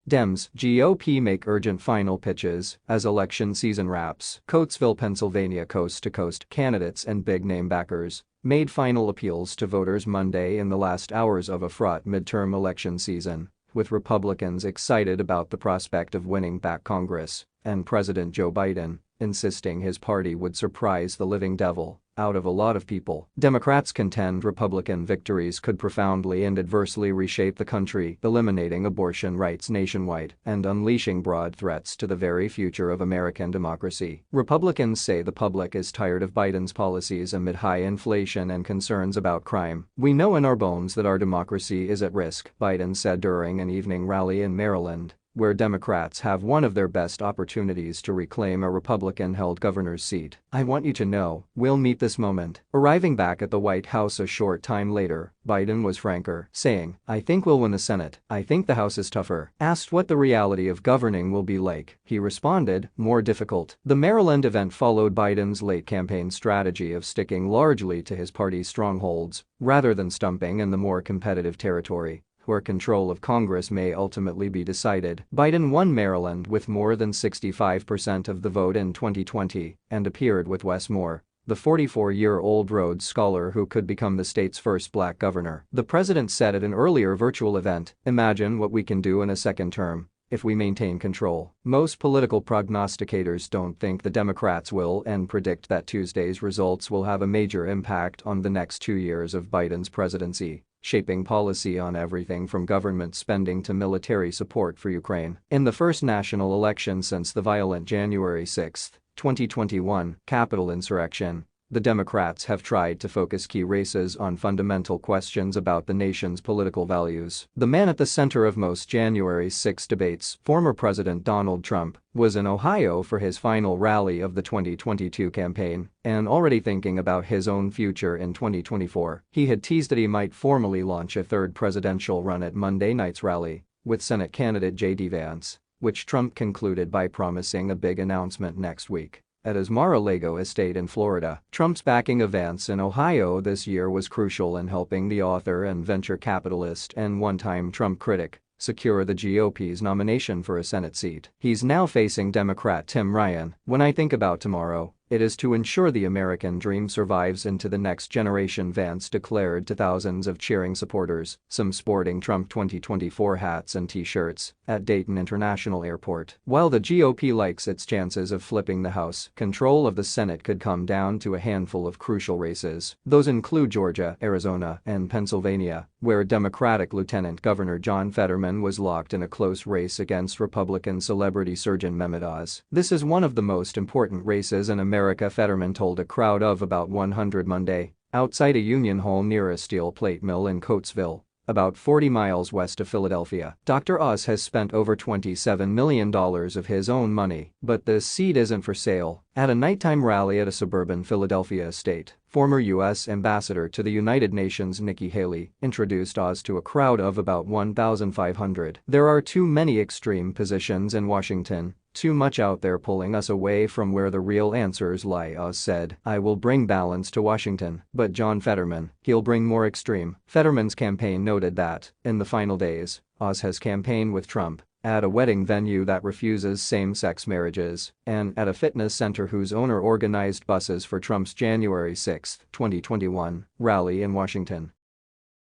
Dems, GOP make urgent final pitches as election season wraps. Coatesville, Pennsylvania coast-to-coast candidates and big-name backers made final appeals to voters Monday in the last hours of a fraught midterm election season, with Republicans excited about the prospect of winning back Congress and President Joe Biden insisting his party would surprise the living devil out of a lot of people. Democrats contend Republican victories could profoundly and adversely reshape the country, eliminating abortion rights nationwide and unleashing broad threats to the very future of American democracy. Republicans say the public is tired of Biden's policies amid high inflation and concerns about crime. "We know in our bones that our democracy is at risk," Biden said during an evening rally in Maryland, where Democrats have one of their best opportunities to reclaim a Republican-held governor's seat. "I want you to know, we'll meet this moment." Arriving back at the White House a short time later, Biden was franker, saying, "I think we'll win the Senate. I think the House is tougher." Asked what the reality of governing will be like, he responded, "More difficult." The Maryland event followed Biden's late campaign strategy of sticking largely to his party's strongholds, rather than stumping in the more competitive territory where control of Congress may ultimately be decided. Biden won Maryland with more than 65% of the vote in 2020 and appeared with Wes Moore, the 44-year-old Rhodes Scholar who could become the state's first black governor. The president said at an earlier virtual event, "Imagine what we can do in a second term if we maintain control." Most political prognosticators don't think the Democrats will and predict that Tuesday's results will have a major impact on the next 2 years of Biden's presidency, shaping policy on everything from government spending to military support for Ukraine. In the first national election since the violent January 6, 2021, Capitol insurrection, the Democrats have tried to focus key races on fundamental questions about the nation's political values. The man at the center of most January 6 debates, former President Donald Trump, was in Ohio for his final rally of the 2022 campaign and already thinking about his own future in 2024. He had teased that he might formally launch a third presidential run at Monday night's rally with Senate candidate J.D. Vance, which Trump concluded by promising a big announcement next week at his Mar-a-Lago estate in Florida. Trump's backing of Vance in Ohio this year was crucial in helping the author and venture capitalist and one-time Trump critic secure the GOP's nomination for a Senate seat. He's now facing Democrat Tim Ryan. "When I think about tomorrow, it is to ensure the American dream survives into the next generation," Vance declared to thousands of cheering supporters, some sporting Trump 2024 hats and t-shirts, at Dayton International Airport. While the GOP likes its chances of flipping the House, control of the Senate could come down to a handful of crucial races. Those include Georgia, Arizona, and Pennsylvania, where Democratic Lieutenant Governor John Fetterman was locked in a close race against Republican celebrity surgeon Mehmet Oz. "This is one of the most important races in America," Fetterman told a crowd of about 100 Monday, outside a union home near a steel plate mill in Coatesville, about 40 miles west of Philadelphia. Dr. Oz has spent over $27 million of his own money, but this seat isn't for sale. At a nighttime rally at a suburban Philadelphia estate, former U.S. Ambassador to the United Nations Nikki Haley introduced Oz to a crowd of about 1,500. "There are too many extreme positions in Washington, too much out there pulling us away from where the real answers lie," Oz said. "I will bring balance to Washington, but John Fetterman, he'll bring more extreme." Fetterman's campaign noted that, in the final days, Oz has campaigned with Trump at a wedding venue that refuses same-sex marriages and at a fitness center whose owner organized buses for Trump's January 6, 2021, rally in Washington.